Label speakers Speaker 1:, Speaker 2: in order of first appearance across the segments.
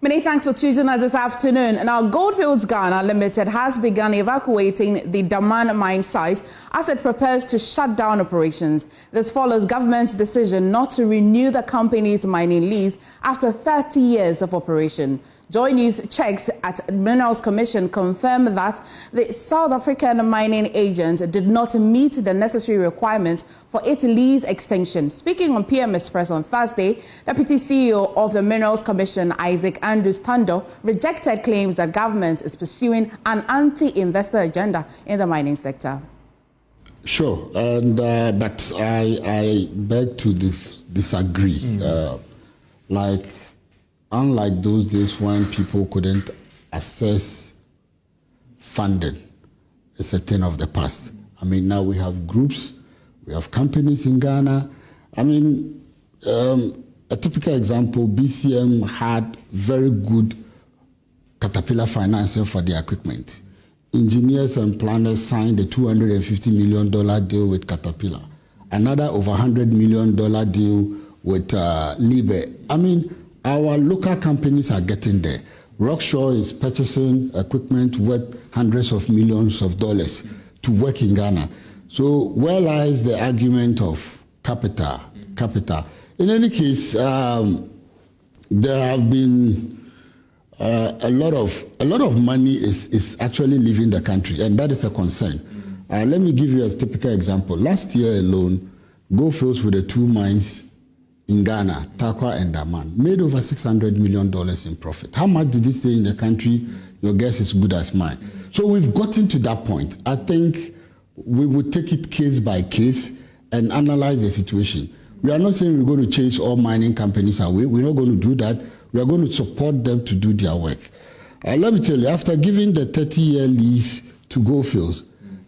Speaker 1: Many thanks for choosing us this afternoon. Now, Goldfields Ghana Limited has begun evacuating the Damang Mine site as it prepares to shut down operations. This follows government's decision not to renew the company's mining lease after 30 years of operation. JoyNews checks at Minerals Commission confirmed that the South African mining agent did not meet the necessary requirements for its lease extension. Speaking on PM Express on Thursday, Deputy CEO of the Minerals Commission, Isaac Andrews Tando, rejected claims that government is pursuing an anti-investor agenda in the mining sector.
Speaker 2: Sure, and but I beg to disagree. Unlike those days when people couldn't access funding, it's a thing of the past. I mean, now we have groups, we have companies in Ghana. I mean, a typical example, BCM had very good Caterpillar financing for their equipment. Engineers and planners signed a $250 million deal with Caterpillar. Another over $100 million deal with Libre. I mean, our local companies are getting there. Rockshore is purchasing equipment worth hundreds of millions of dollars to work in Ghana. So where lies the argument of capital? In any case, there have been a lot of money is actually leaving the country, and that is a concern. Let me give you a typical example. Last year alone, Goldfields with the two mines in Ghana, Tarkwa and Damang, made over $600 million in profit. How much did it stay in the country? Your guess is good as mine. So we've gotten to that point. I think we would take it case by case and analyze the situation. We are not saying we're going to chase all mining companies away. We're not going to do that. We are going to support them to do their work. Let me tell you, after giving the 30-year lease to Goldfields,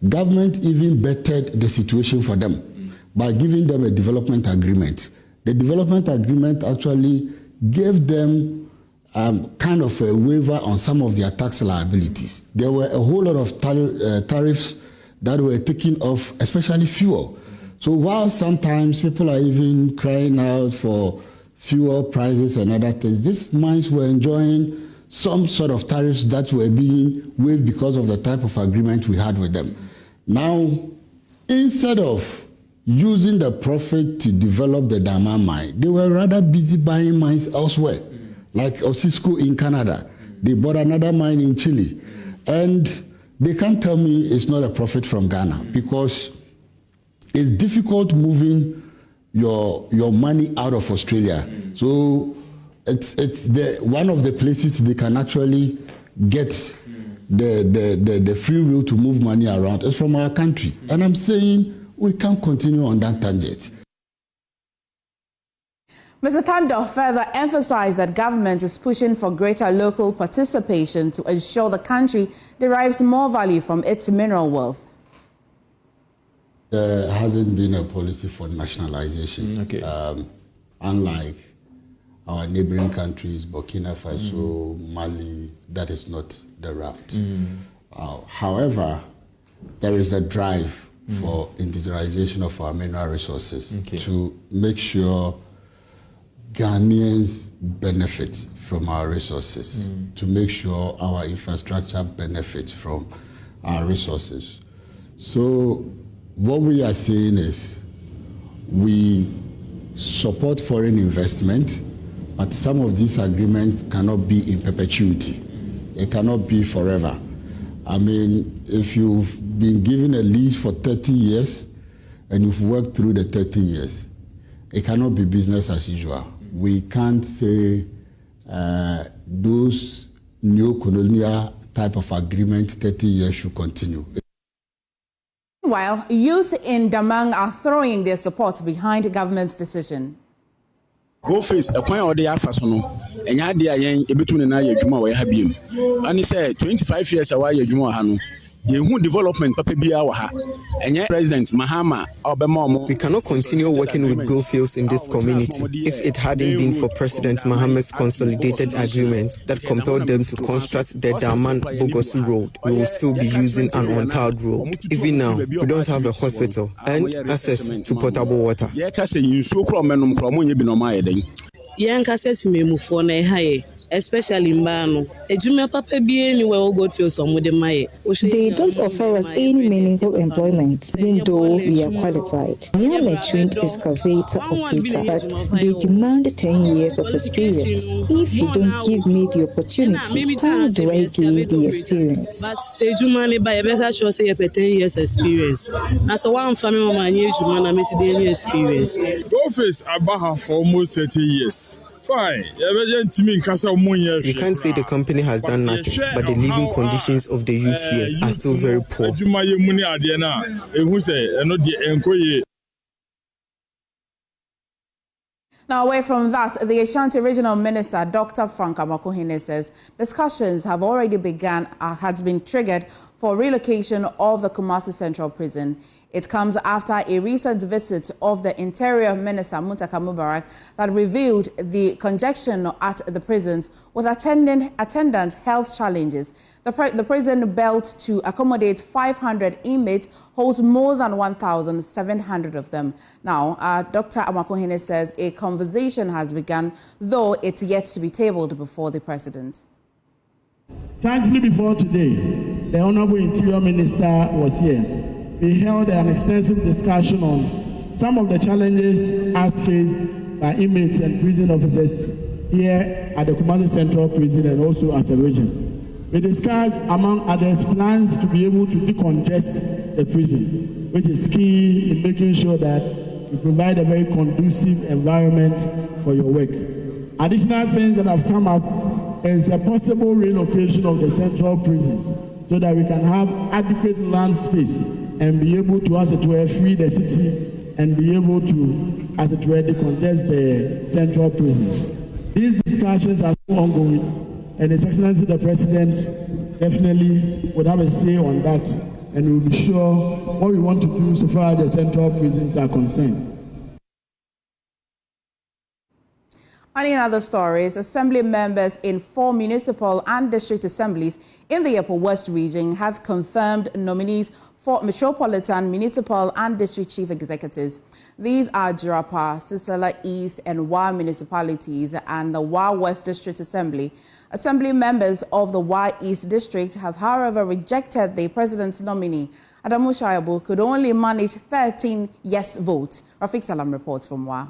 Speaker 2: government even bettered the situation for them by giving them a development agreement. The development agreement actually gave them kind of a waiver on some of their tax liabilities. There were a whole lot of tariffs that were taken off, especially fuel. So while sometimes people are even crying out for fuel prices and other things, these mines were enjoying some sort of tariffs that were being waived because of the type of agreement we had with them. Now, instead of using the profit to develop the Damang mine, they were rather busy buying mines elsewhere, like Osisco in Canada. They bought another mine in Chile. And they can't tell me it's not a profit from Ghana, because it's difficult moving your money out of Australia. So it's one of the places they can actually get the free will to move money around is from our country. And I'm saying we can't continue on that tangent.
Speaker 1: Mr. Tando further emphasized that government is pushing for greater local participation to ensure the country derives more value from its mineral wealth.
Speaker 2: There hasn't been a policy for nationalization. Unlike our neighboring countries, Burkina Faso, Mali, that is not the route. However, there is a drive for indigenization of our mineral resources to make sure Ghanaians benefit from our resources, to make sure our infrastructure benefits from our resources. So what we are saying is we support foreign investment, but some of these agreements cannot be in perpetuity. They cannot be forever. I mean, if you've been given a lease for 30 years and you've worked through the 30 years, it cannot be business as usual. We can't say those neo-colonial type of agreement 30 years should continue.
Speaker 1: Meanwhile, youth in Damang are throwing their support behind the government's decision.
Speaker 3: Goldfields, a point or the Afasono, and Yadia a between an Juma where Habim. And he said 25 years away, Juma Hanu. Yehu development Papa Biawaha, and yet President Mahama Obama.
Speaker 4: We cannot continue working with Goldfields in this community if it hadn't been for President Mahama's consolidated agreement that compelled them to construct the Damang-Bogosu road. We will still be using an untarred road. Even now, we don't have a hospital and access to potable water.
Speaker 5: especially Mbano. Ejuma papa bi anywhere Goldfields on with my.
Speaker 6: They don't offer us any meaningful employment, even though we are qualified. I am a trained excavator operator, but they demand 10 years of experience. If you don't give me the opportunity, how do I gain the experience?
Speaker 5: But say Jumani by a better show say 10 years experience. As a one family woman, you Jumana miss the experience.
Speaker 7: Goldfields Abaha for almost 30 years. Fine. You
Speaker 4: can't say the company has done nothing, but the living conditions of the youth here are still very poor.
Speaker 1: Now, away from that, the Ashanti Regional Minister, Dr. Frank Amakohene, says discussions have already begun, has been triggered for relocation of the Kumasi Central Prison. It comes after a recent visit of the Interior Minister, Muntaka Mubarak, that revealed the congestion at the prisons with attendant health challenges. The prison built to accommodate 500 inmates holds more than 1,700 of them. Now, Dr. Amakohene says a conversation has begun, though it's yet to be tabled before the President.
Speaker 8: Thankfully, before today, the Honorable Interior Minister was here. We held an extensive discussion on some of the challenges as faced by inmates and prison officers here at the Kumasi Central Prison and also as a region. We discussed, among others, plans to be able to decongest the prison, which is key in making sure that we provide a very conducive environment for your work. Additional things that have come up is a possible relocation of the central prisons so that we can have adequate land space and be able to, as it were, free the city and be able to, as it were, decongest the central prisons. These discussions are still ongoing, and His Excellency the President definitely would have a say on that, and we'll be sure what we want to do so far as the central prisons are concerned.
Speaker 1: And in other stories, assembly members in 4 municipal and district assemblies in the Upper West region have confirmed nominees for metropolitan, municipal and district chief executives. These are Jirapa, Sisala East and Wa municipalities and the Wa West District Assembly. Assembly members of the Wa East District have, however, rejected the president's nominee. Adamu Shaibu could only manage 13 yes votes. Rafiq Salam reports from Wa.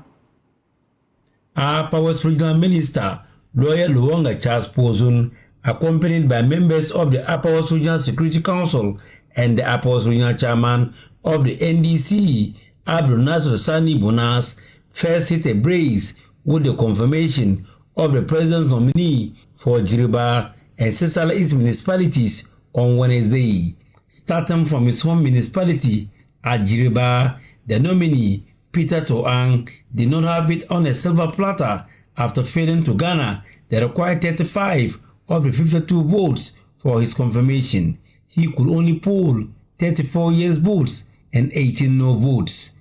Speaker 9: Upper West Regional Minister, Lawyer Luonga Charles Pozun, accompanied by members of the Upper West Regional Security Council and the Upper West Regional Chairman of the NDC, Abdul Nasser Sani Bunas, first hit a brace with the confirmation of the president's nominee for Jiriba and Sisala East municipalities on Wednesday. Starting from his home municipality at Jiriba, the nominee, Peter Toang, did not have it on a silver platter after failing to garner the required 35 of the 52 votes for his confirmation. He could only poll 34 yes votes and 18 no votes.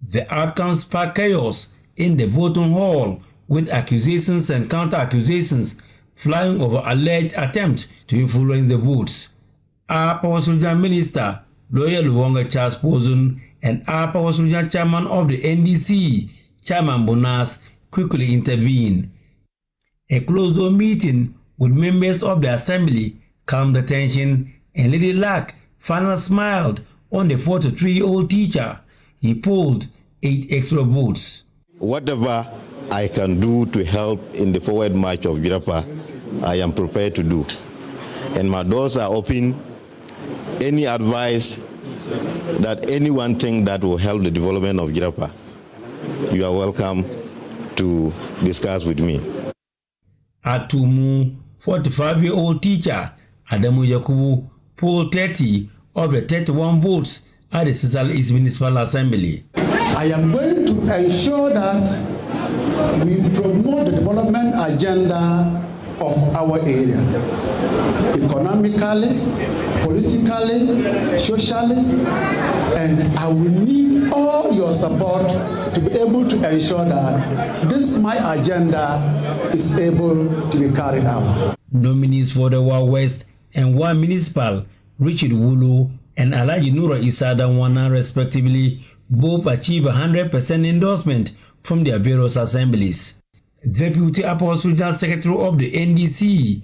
Speaker 9: The outcome sparked chaos in the voting hall, with accusations and counter-accusations flying over alleged attempt to influence the votes. Upper West Regional Minister, Lawyer Luonga Charles Pozun, and Upper West Regional Chairman of the NDC, Chairman Bonas, quickly intervened. A closed-door meeting with members of the assembly calmed the tension, and Lady Lack finally smiled on the 43-year-old teacher. He polled 8 extra votes.
Speaker 10: Whatever I can do to help in the forward march of Jirapa, I am prepared to do. And my doors are open. Any advice that anyone thinks that will help the development of Jirapa, you are welcome to discuss with me.
Speaker 9: Atumu, 45-year-old teacher, Adamu Yakubu, polled 30 of the 31 votes at the Sisala East Municipal Assembly.
Speaker 11: I am going to ensure that we promote the development agenda of our area, economically, politically, socially, and I will need all your support to be able to ensure that this my agenda is able to be carried out.
Speaker 9: Nominees for the Wa West and Wa Municipal, Richard Wulu and Alaji Nura Isada Wana respectively, both achieve 100% endorsement from their various assemblies. Deputy Apostle General Secretary of the NDC,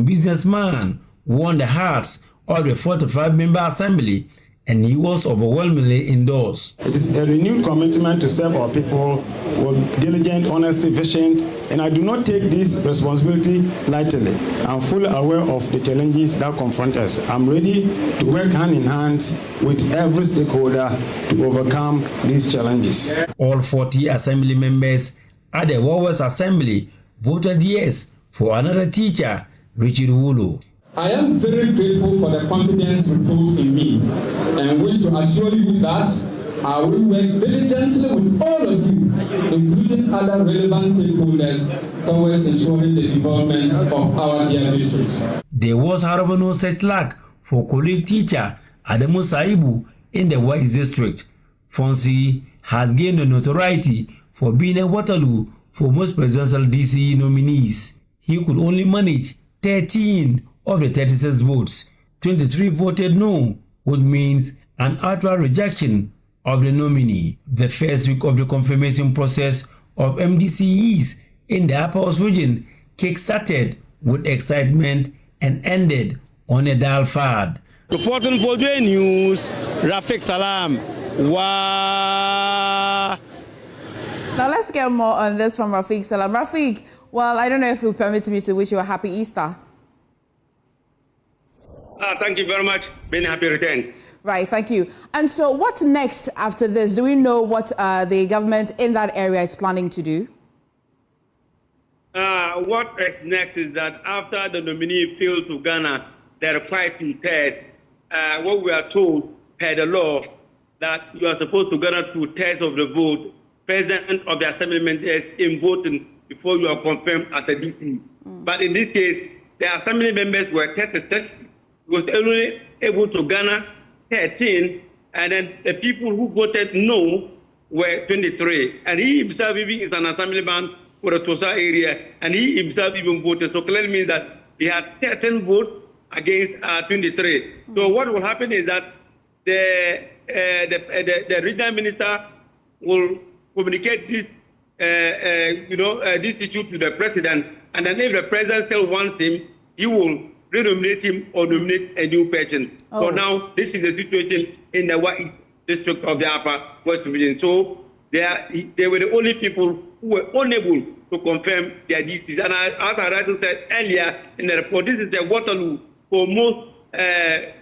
Speaker 9: businessman, won the hearts of the 45-member assembly, and he was overwhelmingly endorsed.
Speaker 12: It is a renewed commitment to serve our people with diligent, honesty, vision, and I do not take this responsibility lightly. I'm fully aware of the challenges that confront us. I'm ready to work hand in hand with every stakeholder to overcome these challenges.
Speaker 9: All 40 assembly members at the Warwa's Assembly voted yes for another teacher, Richard Wulu.
Speaker 13: I am very grateful for the confidence reposed in me and wish to assure you that I will work diligently with all of you, including other relevant stakeholders, towards ensuring the development of our dear districts.
Speaker 9: There was, however, no such luck for colleague teacher Adamu Saibu in the West District. Fonsi has gained notoriety for being a Waterloo for most presidential DCE nominees. He could only manage 13 of the 36 votes. 23 voted no, which means an outright rejection of the nominee. The first week of the confirmation process of MDCEs in the Upper House region kick-started with excitement and ended on a dull fad.
Speaker 14: Reporting for JoyNews, Rafiq Salam. Wow.
Speaker 1: Now let's get more on this from Rafiq Salam. Rafiq, well, I don't know if you'll permit me to wish you a happy Easter.
Speaker 14: Thank you very much. Been happy returns.
Speaker 1: Right, thank you. And so what's next after this? Do we know what the government in that area is planning to do?
Speaker 14: What is next is that after the nominee failed to Ghana, the required 2/3, what we are told per the law that you are supposed to gather 2/3 of the vote, president of the assembly members in voting before you are confirmed as a DC. But in this case, the assembly members were 36. Was only able to garner 13, and then the people who voted no were 23. And he himself even is an assemblyman for the Tosa area, and he himself even voted. So clearly means that he had 13 votes against 23. So what will happen is that the regional minister will communicate this, this issue to the president, and then if the president still wants him, he will renominate him or nominate a new person. So now this is the situation in the West District of the Upper West Region. So they were the only people who were unable to confirm their DCs. And as I rightly said earlier in the report, this is the Waterloo for most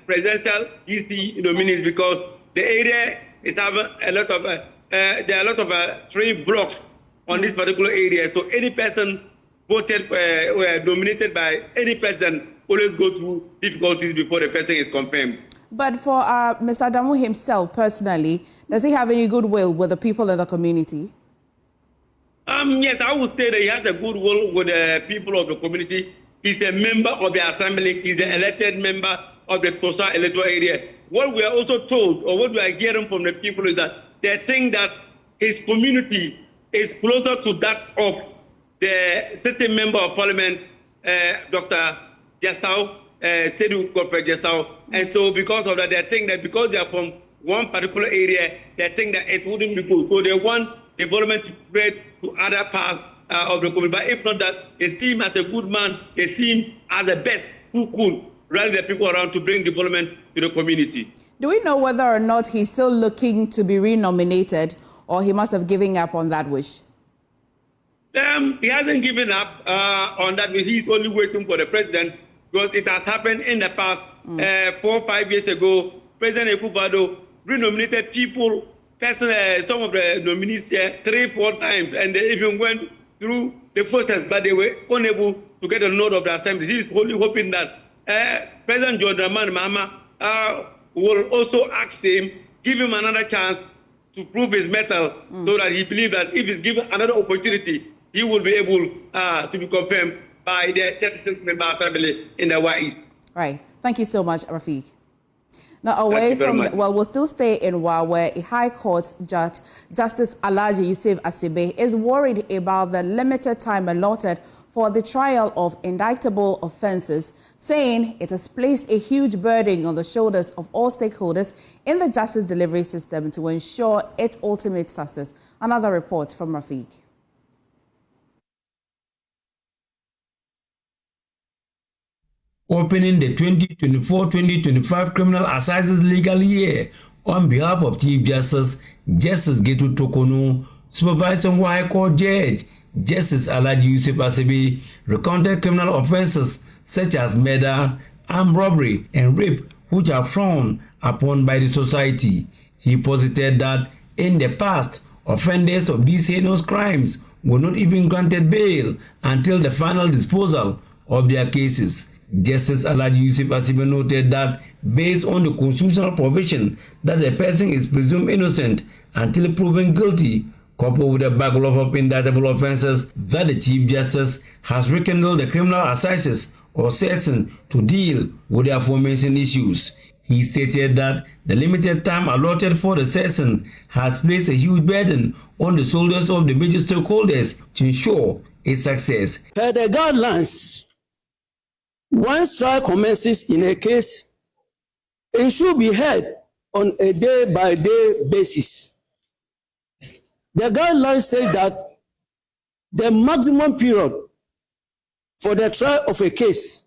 Speaker 14: presidential DC nominees, because the area is having a lot of there are a lot of tree blocks on this particular area. So any person voted were nominated by any president always go through difficulties before the person is confirmed.
Speaker 1: But for Mr. Adamu himself personally, does he have any goodwill with the people in the community?
Speaker 14: Yes, I would say that he has a goodwill with the people of the community. He's a member of the assembly. He's an elected member of the Tosa electoral area. What we are also told, or what we are hearing from the people, is that they think that his community is closer to that of the sitting member of parliament, Dr. Jasau, Sedu Corporate Jasau. And so because of that, they think that because they are from one particular area, they think that it wouldn't be good. So they want development to spread to other parts of the community. But if not that, they see him as a good man, they see him as the best who could rally the people around to bring development to the community.
Speaker 1: Do we know whether or not he's still looking to be renominated, or he must have given up on that wish?
Speaker 14: He hasn't given up on that. He's only waiting for the president, because it has happened in the past. 4 or 5 years ago, President Ekubado renominated people, some of the nominees here 3-4 times, and they even went through the process, but they were unable to get a nod of the assembly. He is only hoping that President John Dramani Mahama will also ask him, give him another chance to prove his mettle, so that he believes that if he's given another opportunity, he will be able to be confirmed by the 36-member assembly in the West.
Speaker 1: Right. Thank you so much, Rafiq. Now, away from, well, we'll still stay in Wa, where a High Court judge, Justice Alhaji Yusuf Asibe, is worried about the limited time allotted for the trial of indictable offences, saying it has placed a huge burden on the shoulders of all stakeholders in the justice delivery system to ensure its ultimate success. Another report from Rafiq.
Speaker 9: opening the 2024-2025 Criminal Assizes legal year on behalf of Chief Justice Getu Tokonu, Supervising High Court Judge Justice Alhaji Yusuf Asibi recounted criminal offences such as murder, armed robbery, and rape, which are frowned upon by the society. He posited that in the past, offenders of these heinous crimes were not even granted bail until the final disposal of their cases. Justice Alhaji Yusuf Asibi noted that based on the constitutional provision that a person is presumed innocent until proven guilty, coupled with a backlog of indictable offences, that the Chief Justice has rekindled the criminal assizes or session to deal with the aforementioned issues. He stated that the limited time allotted for the session has placed a huge burden on the shoulders of the major stakeholders to ensure its success.
Speaker 15: Per the guidelines, once trial commences in a case, it should be heard on a day-by-day basis. The guidelines say that the maximum period for the trial of a case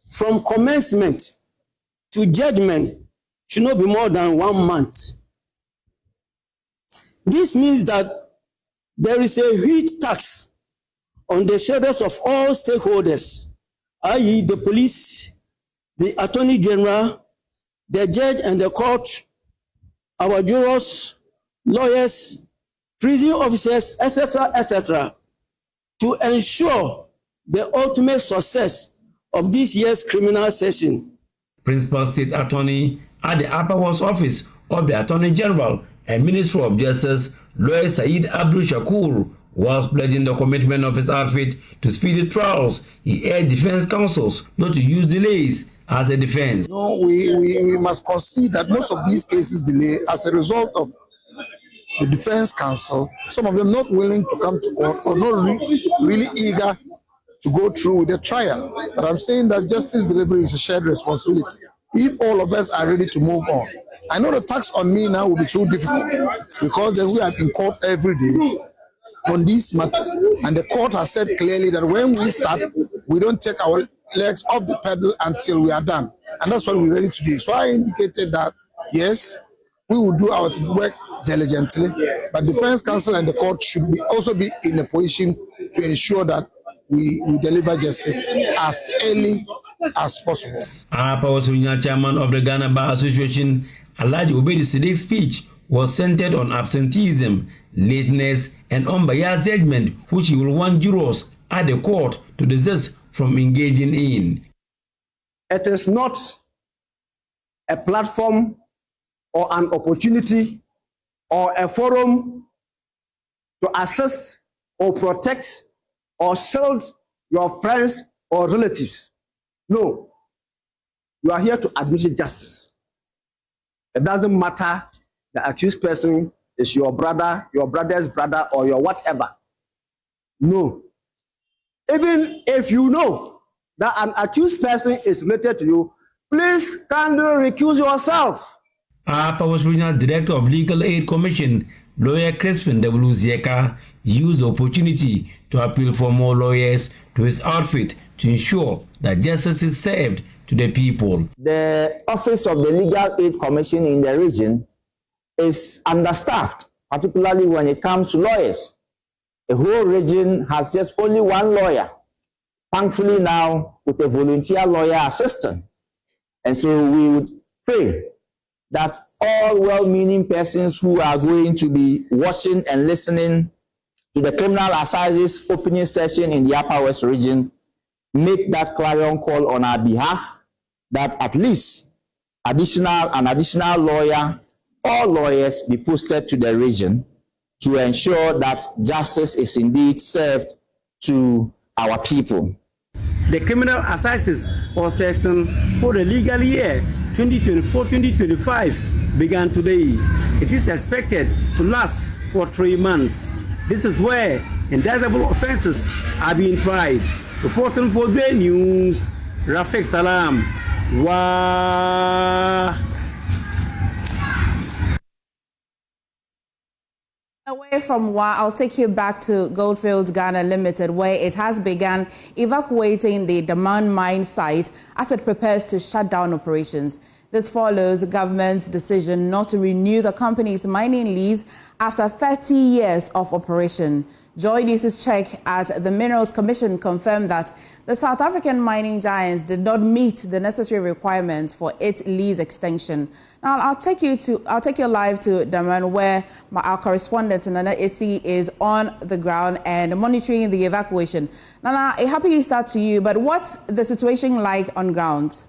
Speaker 15: from commencement to judgment should not be more than 1 month. This means that there is a huge tax on the shoulders of all stakeholders, i.e. the police, the attorney general, the judge and the court, our jurors, lawyers, prison officers, etc., to ensure the ultimate success of this year's criminal session.
Speaker 9: Principal State Attorney at the Upper House Office of the Attorney General and Minister of Justice, Lawyer Saeed Abdul Shakur, whilst pledging the commitment of his outfit to speedy trials, he urged defense counsels not to use delays as a defense.
Speaker 16: No, we must concede that most of these cases delay as a result of the defense counsel, some of them not willing to come to court or not really eager to go through with the trial. But I'm saying that justice delivery is a shared responsibility. If all of us are ready to move on, I know the tax on me now will be too difficult because then we are in court every day on these matters. And the court has said clearly that when we start, we don't take our legs off the pedal until we are done. And that's what we're ready to do. So I indicated that, yes, we will do our work diligently, but defense counsel and the court should also be in a position to ensure that we deliver justice as early as possible.
Speaker 9: Chairman of the Ghana Bar Association, Alhaji Obedi Siddiq's speech was centered on absenteeism, lateness, and unbiased judgment, which he will want jurors at the court to desist from engaging in.
Speaker 15: It is not a platform or an opportunity or a forum to assist or protect or shield your friends or relatives. No, you are here to administer justice. It doesn't matter the accused person is your brother, your brother's brother, or your whatever. No. Even if you know that an accused person is related to you, please kindly recuse yourself.
Speaker 9: Powers Regional Director of Legal Aid Commission, Lawyer Crispin W. Zieka, used the opportunity to appeal for more lawyers to his outfit to ensure that justice is served to the people.
Speaker 17: The office of the Legal Aid Commission in the region is understaffed, particularly when it comes to lawyers. The whole region has just only one lawyer, thankfully now with a volunteer lawyer assistant. And so we would pray that all well-meaning persons who are going to be watching and listening to the criminal assizes opening session in the Upper West region make that clarion call on our behalf, that at least an additional lawyer or lawyers be posted to the region to ensure that justice is indeed served to our people.
Speaker 15: The criminal assizes or session for the legal year 2024-2025 began today. It is expected to last for 3 months. This is where indictable offenses are being tried. Reporting for JoyNews, Rafiq Salam.
Speaker 1: Away from WA, I'll take you back to Goldfields Ghana Limited, where it has begun evacuating the Damang Mine site as it prepares to shut down operations. This follows the government's decision not to renew the company's mining lease after 30 years of operation. JoyNews' check at the Minerals Commission confirmed that the South African mining giants did not meet the necessary requirements for its lease extension. Now, I'll take you live to Damang, where our correspondent Nana Esi is on the ground and monitoring the evacuation. Nana, a happy start to you, but what's the situation like on ground?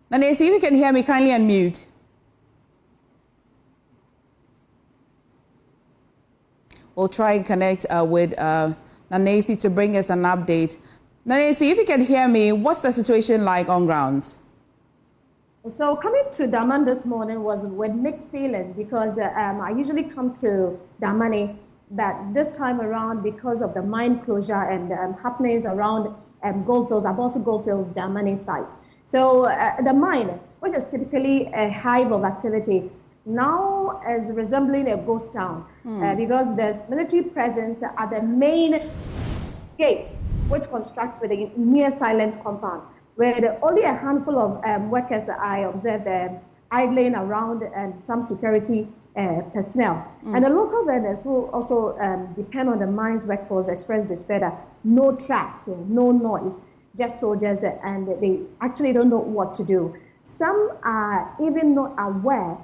Speaker 1: Nana Esi, if you can hear me, kindly unmute. We'll try and connect with Nanesi to bring us an update. Nanesi, if you can hear me, what's the situation like on ground?
Speaker 18: So coming to Damang this morning was with mixed feelings because I usually come to Damang, but this time around, because of the mine closure and happenings around Goldfields, I've also Goldfields Damang site. So the mine, which is typically a hive of activity, now is resembling a ghost town because there's military presence at the main gates, which construct with a near silent compound, where only a handful of workers I observed idling around and some security personnel. And the local vendors who also depend on the mine's workforce expressed despair that no tracks, no noise, just soldiers, and they actually don't know what to do. Some are even not aware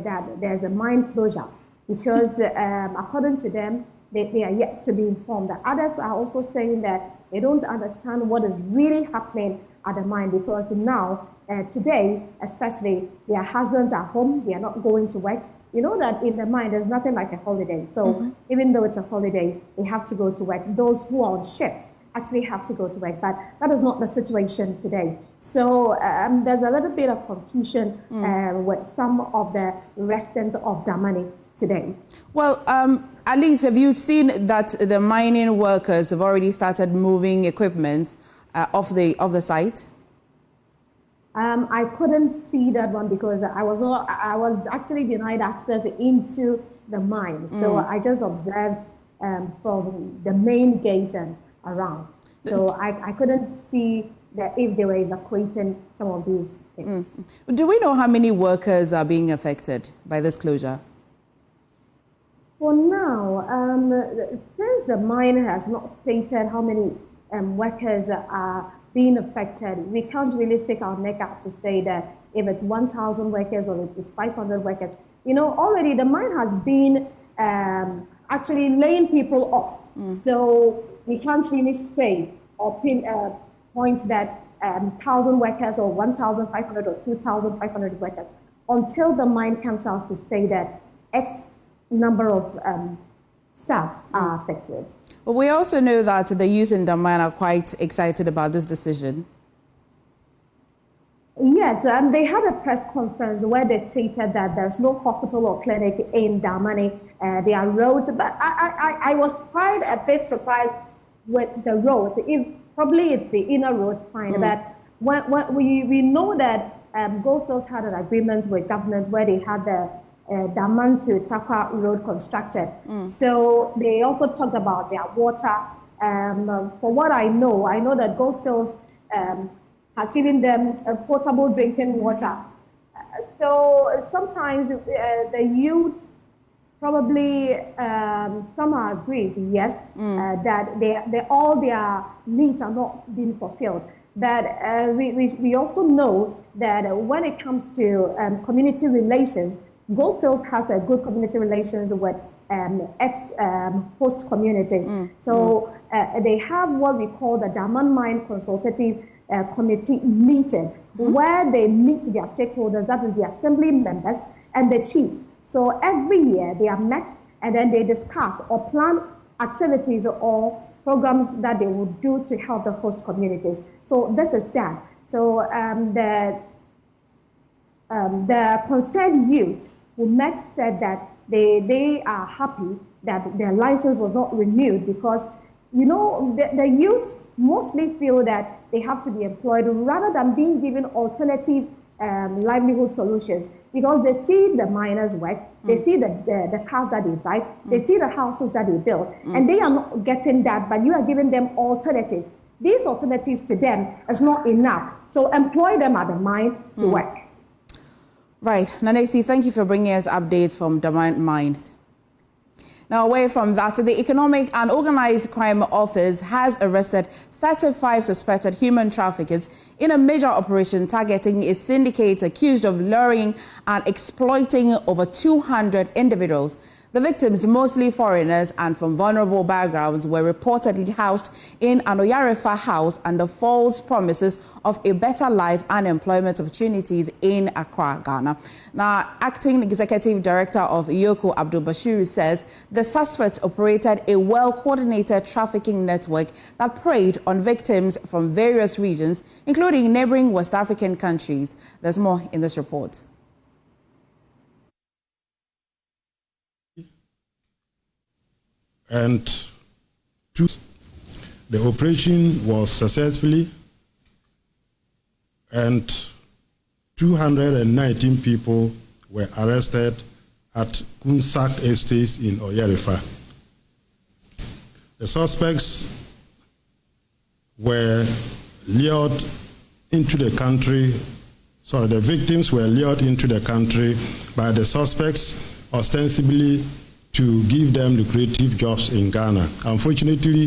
Speaker 18: that there's a mine closure because according to them, they are yet to be informed. Others are also saying that they don't understand what is really happening at the mine because now, today, especially, their husbands are home, they are not going to work. You know that in the mine, there's nothing like a holiday. So even though it's a holiday, they have to go to work. Those who are on shift actually have to go to work, but that is not the situation today. So there's a little bit of confusion with some of the residents of Damang today.
Speaker 1: Well, at least have you seen that the mining workers have already started moving equipment off the site?
Speaker 18: I couldn't see that one because I was actually denied access into the mine. So I just observed from the main gate and around. So I couldn't see that if they were evacuating some of these things.
Speaker 1: Do we know how many workers are being affected by this closure?
Speaker 18: For now, since the mine has not stated how many workers are being affected, we can't really stick our neck out to say that if it's 1,000 workers or if it's 500 workers. You know, already the mine has been actually laying people off. So we can't really say or point that 1,000 workers or 1,500 or 2,500 workers until the mine comes out to say that X number of staff are affected.
Speaker 1: But we also know that the youth in Damang are quite excited about this decision.
Speaker 18: Yes, they had a press conference where they stated that there's no hospital or clinic in Damang. There are roads, but I was quite a bit surprised with the roads. Probably it's the inner roads, fine, but we know that Goldfields had an agreement with government where they had the Damang to Takwa road constructed. So they also talked about their water. For what I know that Goldfields has given them potable drinking water. So sometimes the youth probably some are agreed, yes, that all their needs are not being fulfilled. But we also know that when it comes to community relations, Goldfields has a good community relations with ex-host communities. So they have what we call the Damang Mine Consultative Committee meeting, where they meet their stakeholders, that is the assembly members and the chiefs. So every year they are met and then they discuss or plan activities or programs that they will do to help the host communities. So this is that. So the concerned youth who met said that they are happy that their license was not renewed because, you know, the youth mostly feel that they have to be employed rather than being given alternative livelihood solutions, because they see the miners work, they see the cars that they drive, they see the houses that they build, and they are not getting that, but you are giving them alternatives. These alternatives to them is not enough, so employ them at the mine to work.
Speaker 1: Right. Nanesi, thank you for bringing us updates from Damang Mine. Now, away from that, the Economic and Organized Crime Office has arrested 35 suspected human traffickers in a major operation targeting a syndicate accused of luring and exploiting over 200 individuals. The victims, mostly foreigners and from vulnerable backgrounds, were reportedly housed in an Oyarefa house under false promises of a better life and employment opportunities in Accra, Ghana. Now, Acting Executive Director of Yoko Abdul Bashir says the suspects operated a well-coordinated trafficking network that preyed on victims from various regions, including neighboring West African countries. There's more in this report.
Speaker 19: And the operation was successfully, and 219 people were arrested at Kunsak Estates in Oyarefa. The suspects were lured into the country, the victims were lured into the country by the suspects ostensibly to give them lucrative jobs in Ghana. Unfortunately,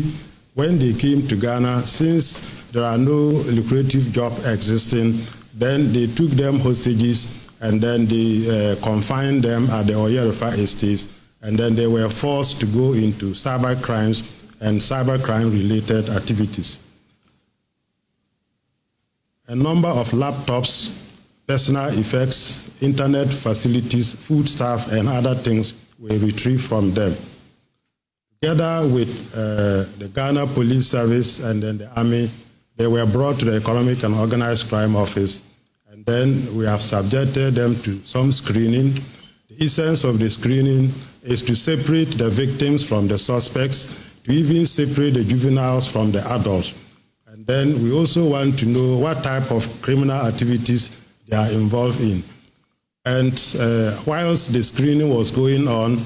Speaker 19: when they came to Ghana, since there are no lucrative jobs existing, then they took them hostages and then they confined them at the Oyarefa estates, and then they were forced to go into cyber crimes and cyber crime related activities. A number of laptops, personal effects, internet facilities, food stuff, and other things were retrieved from them. Together with the Ghana Police Service and then the Army, they were brought to the Economic and Organized Crime Office, and then we have subjected them to some screening. The essence of the screening is to separate the victims from the suspects, to even separate the juveniles from the adults. And then we also want to know what type of criminal activities they are involved in. And whilst the screening was going on,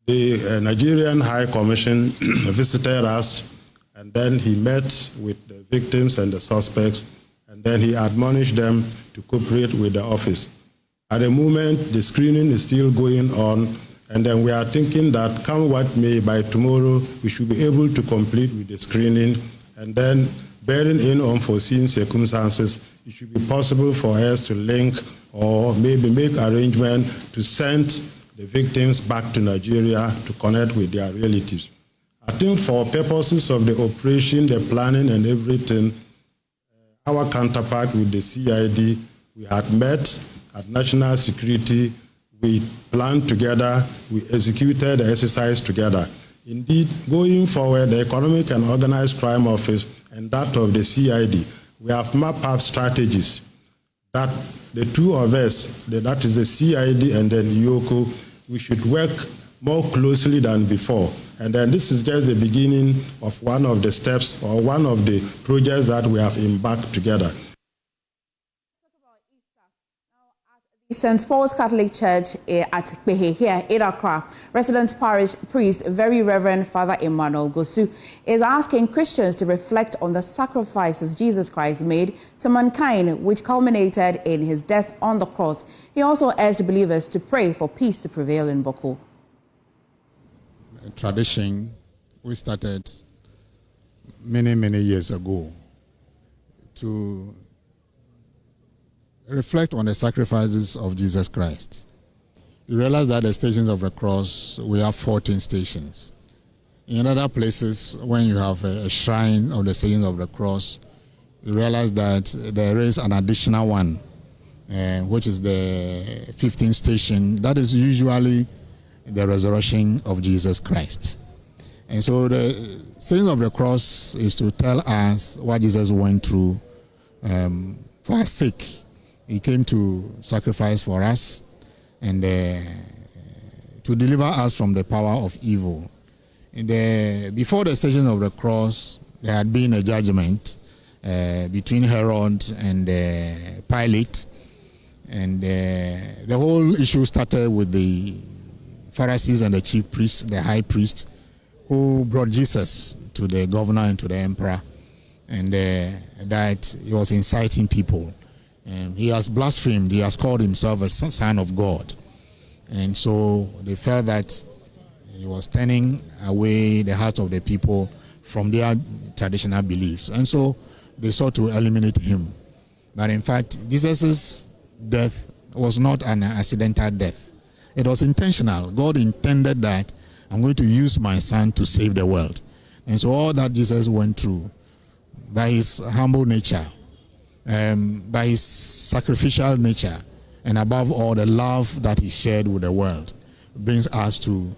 Speaker 19: the Nigerian High Commission visited us, and then he met with the victims and the suspects, and then he admonished them to cooperate with the office. At the moment, the screening is still going on, and then we are thinking that come what may, by tomorrow, we should be able to complete with the screening, and then bearing in unforeseen circumstances, it should be possible for us to link or maybe make arrangements to send the victims back to Nigeria to connect with their relatives. I think for purposes of the operation, the planning and everything, our counterpart with the CID, we had met at National Security, we planned together, we executed the exercise together. Indeed, going forward, the Economic and Organized Crime Office and that of the CID, we have mapped out strategies that the two of us, that is the CID and then Yoko, we should work more closely than before. And then this is just the beginning of one of the steps or one of the projects that we have embarked together.
Speaker 1: St. Paul's Catholic Church at Kpehe here in Accra, resident parish priest, Very Reverend Father Emmanuel Gosu, is asking Christians to reflect on the sacrifices Jesus Christ made to mankind, which culminated in his death on the cross. He also urged believers to pray for peace to prevail in Boko.
Speaker 2: A tradition we started many years ago to reflect on the sacrifices of Jesus Christ. You realize that the stations of the cross, we have 14 stations. In other places, when you have a shrine of the stations of the cross, you realize that there is an additional one, which is the 15th station. That is usually the resurrection of Jesus Christ. And so the stations of the cross is to tell us what Jesus went through for our sake. He came to sacrifice for us and to deliver us from the power of evil. Before the station of the cross, there had been a judgment between Herod and Pilate,
Speaker 20: And the whole issue started with the Pharisees and the chief priest, the high priest, who brought Jesus to the governor and to the emperor, and that he was inciting people. And he has blasphemed, he has called himself a son of God. And so they felt that he was turning away the hearts of the people from their traditional beliefs. And so they sought to eliminate him. But in fact, Jesus' death was not an accidental death. It was intentional. God intended that I'm going to use my son to save the world. And so all that Jesus went through, by his humble nature, by his sacrificial nature, and above all the love that he shared with the world, brings us to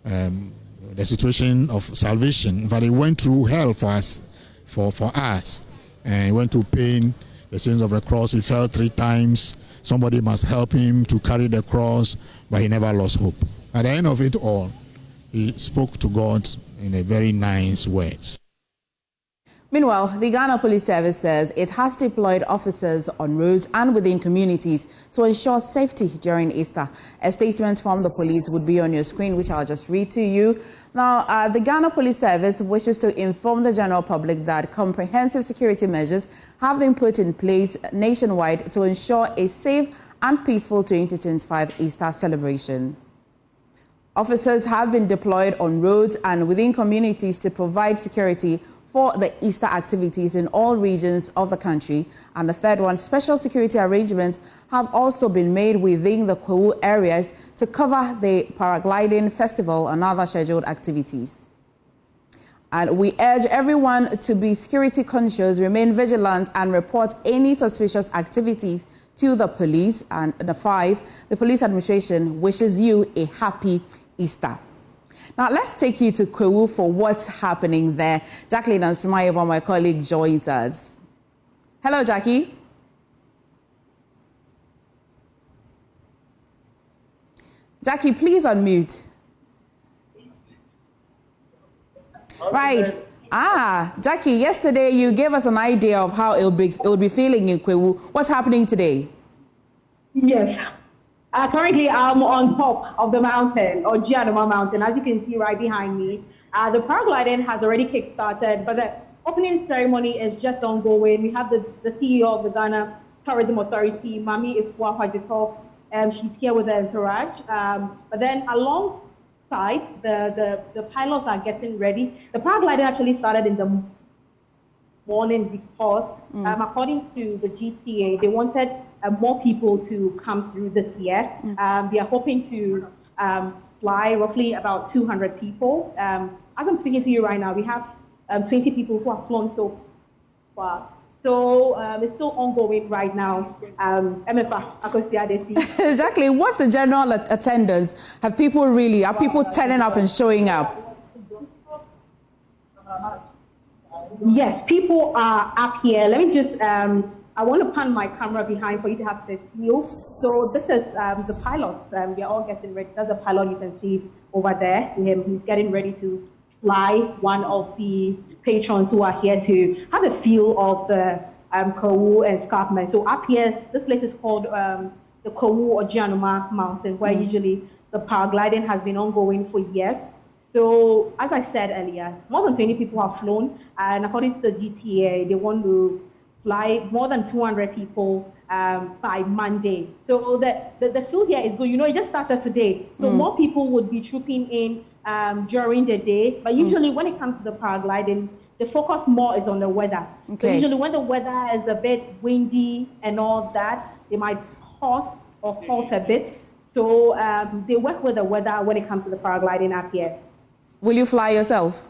Speaker 20: the situation of salvation. But he went through hell for us, for us, and he went through pain, the sins of the cross. He fell 3 times. Somebody must help him to carry the cross, but he never lost hope. At the end of it all, he spoke to God in a very nice words.
Speaker 1: Meanwhile, the Ghana Police Service says it has deployed officers on roads and within communities to ensure safety during Easter. A statement from the police would be on your screen, which I'll just read to you. Now, the Ghana Police Service wishes to inform the general public that comprehensive security measures have been put in place nationwide to ensure a safe and peaceful 2025 Easter celebration. Officers have been deployed on roads and within communities to provide security for the Easter activities in all regions of the country. And the third one, special security arrangements have also been made within the Kwewu areas to cover the paragliding festival and other scheduled activities. And we urge everyone to be security conscious, remain vigilant, and report any suspicious activities to the police. And the 5, the police administration wishes you a happy Easter. Now, let's take you to Kwewu for what's happening there. Jacqueline and Sumayeba, my colleague, joins us. Hello, Jackie. Jackie, please unmute. Right. Jackie, yesterday you gave us an idea of how it will be feeling in Kwewu. What's happening today?
Speaker 21: Yes. Currently, I'm on top of the mountain, or Jianoma Mountain, as you can see right behind me. The paragliding has already kick-started, but the opening ceremony is just ongoing. We have the CEO of the Ghana Tourism Authority, Mami Ifua Hwajito, she's here with the entourage. But then alongside, the pilots are getting ready. The paragliding actually started in the morning because, according to the GTA, they wanted more people to come through this year. They are hoping to fly roughly about 200 people. As I'm speaking to you right now, we have 20 people who have flown so far. So it's still ongoing right now.
Speaker 1: Exactly. What's the general attendance? Are people turning up and showing up?
Speaker 21: Yes, people are up here. Let me just, I want to pan my camera behind for you to have the view. So this is the pilots. They're all getting ready. That's the pilot you can see over there. He's getting ready to fly one of the patrons who are here to have a feel of the Kwewu escarpment. So up here, this place is called the Kwewu or Jianoma Mountain, where usually the paragliding has been ongoing for years. So, as I said earlier, more than 20 people have flown, and according to the GTA, they want to fly more than 200 people by Monday. So the flow here is good. You know, it just started today. So more people would be trooping in during the day. But usually when it comes to the paragliding, the focus more is on the weather. Okay. So usually when the weather is a bit windy and all that, they might pause or halt a bit. So they work with the weather when it comes to the paragliding up here.
Speaker 1: Will you fly yourself?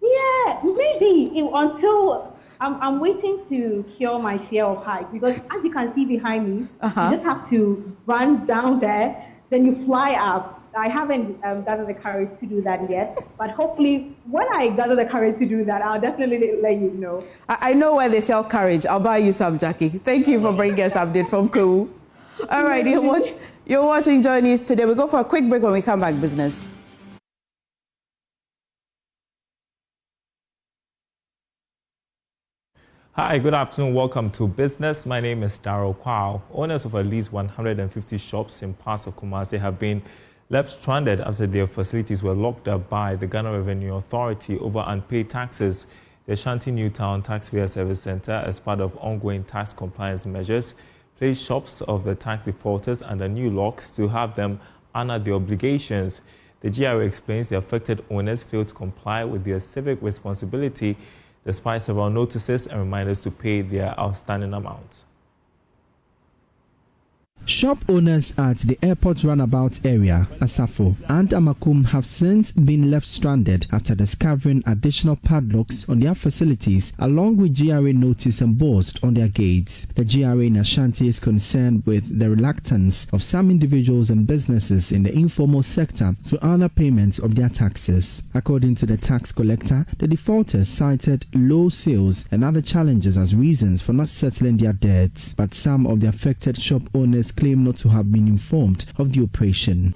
Speaker 21: Yeah, maybe until I'm waiting to cure my fear of heights, because as you can see behind me, you just have to run down there, then you fly up. I haven't gathered the courage to do that yet, but hopefully when I gather the courage to do that, I'll definitely let you know.
Speaker 1: I know where they sell courage. I'll buy you some, Jackie. Thank you for bringing us update from Kwewu. All right, you're watching JoyNews Today. We'll go for a quick break. When we come back, business.
Speaker 3: Hi, good afternoon. Welcome to Business. My name is Darryl Kwao. Owners of at least 150 shops in parts of Kumasi have been left stranded after their facilities were locked up by the Ghana Revenue Authority over unpaid taxes. The Ashanti Newtown Taxpayer Service Center, as part of ongoing tax compliance measures, placed shops of the tax defaulters under new locks to have them honor their obligations. The GRA explains the affected owners failed to comply with their civic responsibility despite several notices and reminders to pay their outstanding amounts.
Speaker 22: Shop owners at the airport runabout area, Asafo and Amakum, have since been left stranded after discovering additional padlocks on their facilities, along with GRA notice embossed on their gates. The GRA in Ashanti is concerned with the reluctance of some individuals and businesses in the informal sector to honor payments of their taxes. According to the tax collector, the defaulters cited low sales and other challenges as reasons for not settling their debts, but some of the affected shop owners claim not to have been informed of the operation.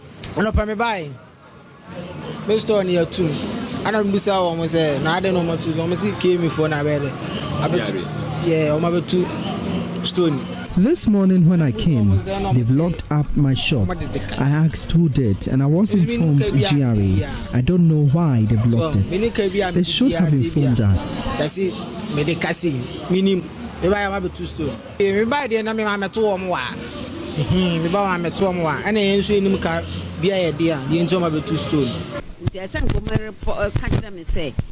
Speaker 22: This morning when I came, they've locked up my shop. I asked who did, and I was informed GRA. I don't know why they've locked it. They should have informed us.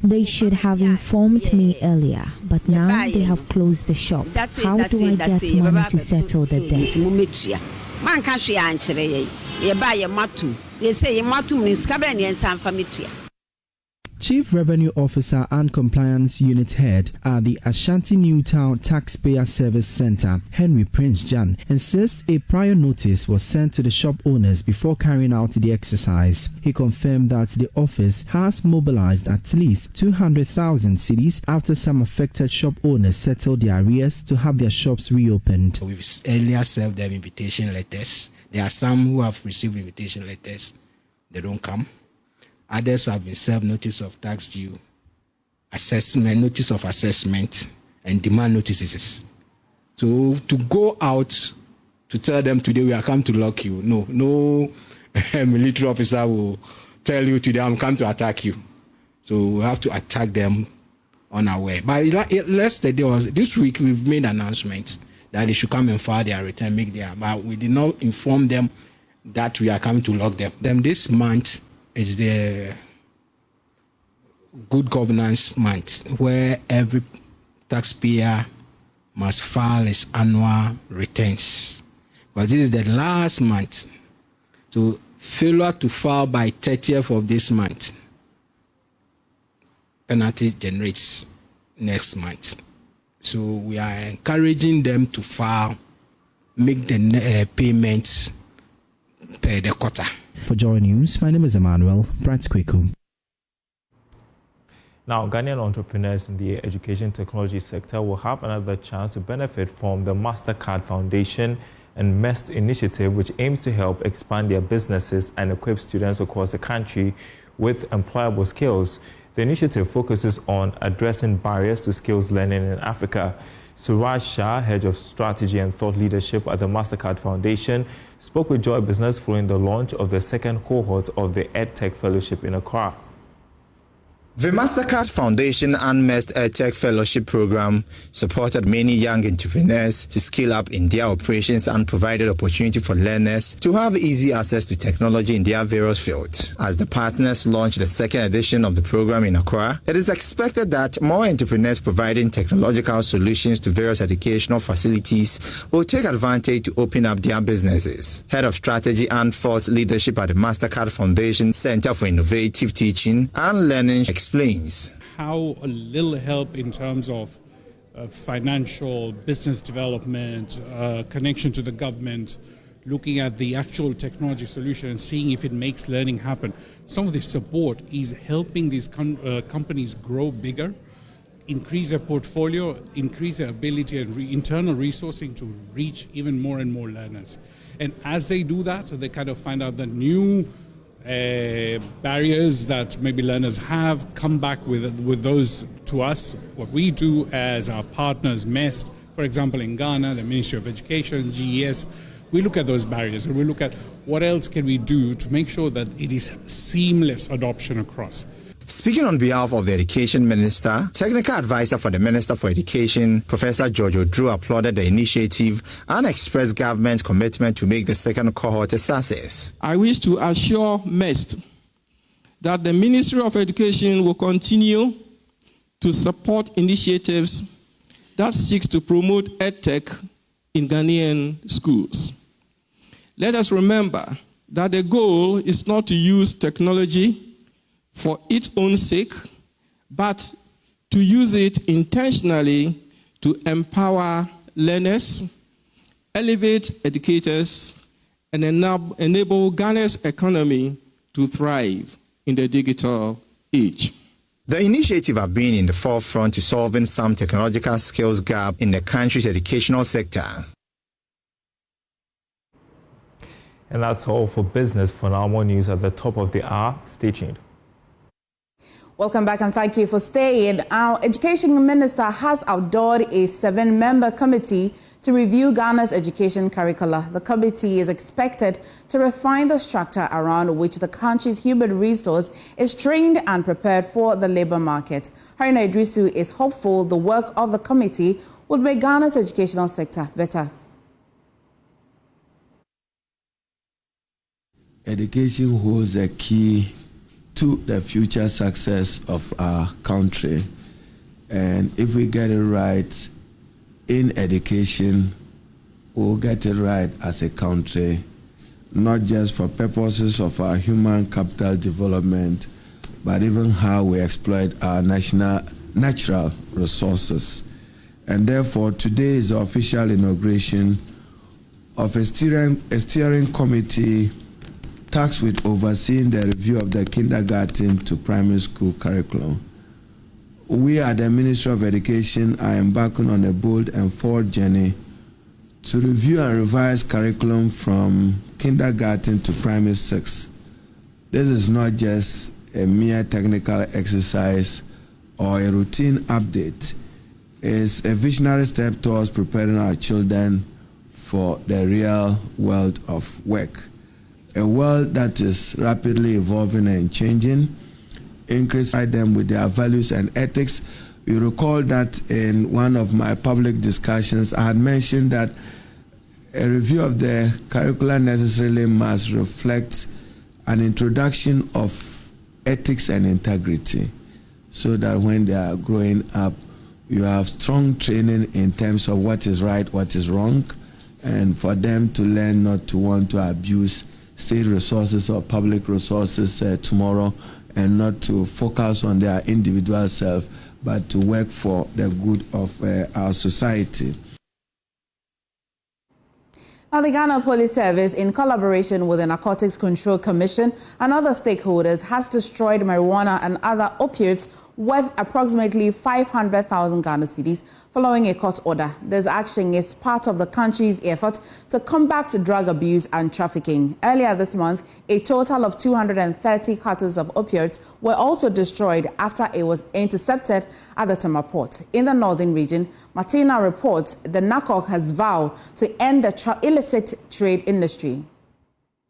Speaker 23: They should have informed me earlier, but now they have closed the shop. How do I get money to settle the debts?
Speaker 22: Chief Revenue Officer and Compliance Unit Head at the Ashanti Newtown Taxpayer Service Center, Henry Prince Jan, insists a prior notice was sent to the shop owners before carrying out the exercise. He confirmed that the office has mobilized at least 200,000 cedis after some affected shop owners settled their arrears to have their shops reopened.
Speaker 24: We've earlier served them invitation letters. There are some who have received invitation letters. They don't come. Others have been served notice of tax due, assessment, notice of assessment, and demand notices. So to go out to tell them today we are come to lock you, no military officer will tell you today I'm come to attack you. So we have to attack them unaware. But this week we've made announcements that they should come and file their return, but we did not inform them that we are coming to lock them. Then this month is the good governance month, where every taxpayer must file his annual returns. But this is the last month. So failure to file by 30th of this month, penalty generates next month. So we are encouraging them to file, make the payments per the quarter.
Speaker 22: For Joy News, my name is Emmanuel Bratkweku.
Speaker 3: Now, Ghanaian entrepreneurs in the education technology sector will have another chance to benefit from the MasterCard Foundation and MEST initiative, which aims to help expand their businesses and equip students across the country with employable skills. The initiative focuses on addressing barriers to skills learning in Africa. Suraj Shah, Head of Strategy and Thought Leadership at the MasterCard Foundation, spoke with Joy Business following the launch of the second cohort of the EdTech Fellowship in Accra.
Speaker 25: The MasterCard Foundation and MEST EdTech Fellowship Program supported many young entrepreneurs to scale up in their operations and provided opportunity for learners to have easy access to technology in their various fields. As the partners launched the second edition of the program in Accra, it is expected that more entrepreneurs providing technological solutions to various educational facilities will take advantage to open up their businesses. Head of Strategy and Thought Leadership at the MasterCard Foundation Center for Innovative Teaching and Learning explains
Speaker 26: how a little help in terms of financial, business development, connection to the government, looking at the actual technology solution and seeing if it makes learning happen. Some of the support is helping these companies grow bigger, increase their portfolio, increase their ability and internal resourcing to reach even more and more learners. And as they do that, they kind of find out the new barriers that maybe learners have, come back with those to us, what we do as our partners, MEST, for example, in Ghana, the Ministry of Education, GES, we look at those barriers and we look at what else can we do to make sure that it is seamless adoption across.
Speaker 25: Speaking on behalf of the Education Minister, Technical Advisor for the Minister for Education, Professor George Drew, applauded the initiative and expressed government's commitment to make the second cohort a success.
Speaker 4: I wish to assure MEST that the Ministry of Education will continue to support initiatives that seek to promote EdTech in Ghanaian schools. Let us remember that the goal is not to use technology for its own sake, but to use it intentionally to empower learners, elevate educators, and enable Ghana's economy to thrive in the digital age.
Speaker 25: The initiative have been in the forefront to solving some technological skills gap in the country's educational sector.
Speaker 3: And that's all for business. For now, more news at the top of the hour. Stay tuned.
Speaker 1: Welcome back and thank you for staying. Our Education Minister has outdoored a 7-member committee to review Ghana's education curricula. The committee is expected to refine the structure around which the country's human resource is trained and prepared for the labor market. Haruna Idrisu is hopeful the work of the committee would make Ghana's educational sector better.
Speaker 5: Education holds a key to the future success of our country. And if we get it right in education, we'll get it right as a country, not just for purposes of our human capital development, but even how we exploit our natural resources. And therefore, today is the official inauguration of a steering committee tasked with overseeing the review of the kindergarten to primary school curriculum. We at the Ministry of Education are embarking on a bold and forward journey to review and revise curriculum from kindergarten to primary 6. This is not just a mere technical exercise or a routine update. It's a visionary step towards preparing our children for the real world of work. A world that is rapidly evolving and changing, increasing them with their values and ethics. You recall that in one of my public discussions, I had mentioned that a review of the curriculum necessarily must reflect an introduction of ethics and integrity, so that when they are growing up, you have strong training in terms of what is right, what is wrong, and for them to learn not to want to abuse state resources or public resources tomorrow, and not to focus on their individual self, but to work for the good of our society.
Speaker 1: Now, the Ghana Police Service, in collaboration with the Narcotics Control Commission and other stakeholders, has destroyed marijuana and other opiates worth approximately 500,000 Ghana cedis following a court order. This action is part of the country's effort to combat drug abuse and trafficking. Earlier this month, a total of 230 cartons of opiates were also destroyed after it was intercepted at the Tama port. In the northern region, Martina reports the NACOC has vowed to end the illicit trade industry.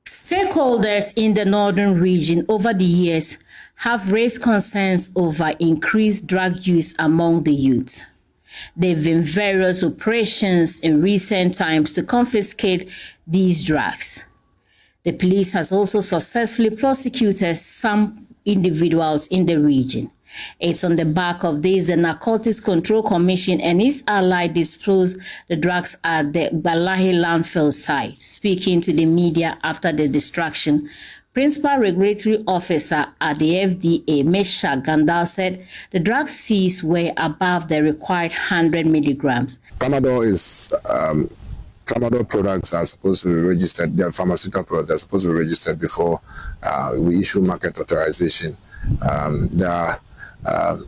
Speaker 6: Stakeholders in the northern region over the years have raised concerns over increased drug use among the youth. There have been various operations in recent times to confiscate these drugs. The police has also successfully prosecuted some individuals in the region. It's on the back of this the Narcotics Control Commission and its ally disposed the drugs at the Balahi landfill site. Speaking to the media after the destruction, Principal Regulatory Officer at the FDA, Mesha Gandal, said the drugs seized were above the required 100 milligrams.
Speaker 7: Tramadol is tramadol products are supposed to be registered. They're pharmaceutical products. They're supposed to be registered before we issue market authorization. There are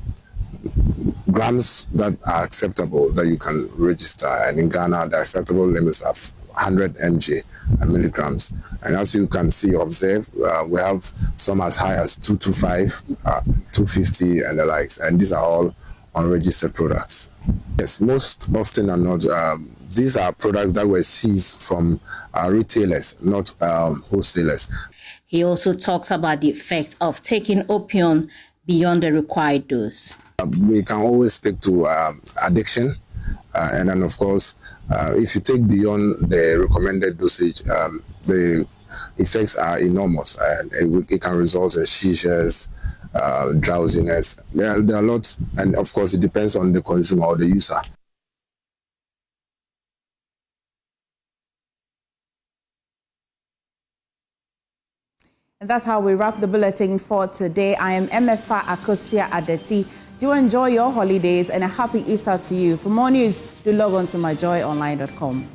Speaker 7: grams that are acceptable that you can register, and in Ghana, the acceptable limits are 100 mg and milligrams. And as you can see, observe, we have some as high as 225, 250, and the likes. And these are all unregistered products. Yes, most often than not, these are products that were seized from retailers, not wholesalers.
Speaker 6: He also talks about the effect of taking opium beyond the required dose.
Speaker 7: We can always speak to addiction, and then of course, if you take beyond the recommended dosage, the effects are enormous, and it can result in seizures, drowsiness. There are lots, and of course, it depends on the consumer or the user.
Speaker 1: And that's how we wrap the bulletin for today. I am MFA Akosia Adeti. Do enjoy your holidays and a happy Easter to you. For more news, do log on to myjoyonline.com.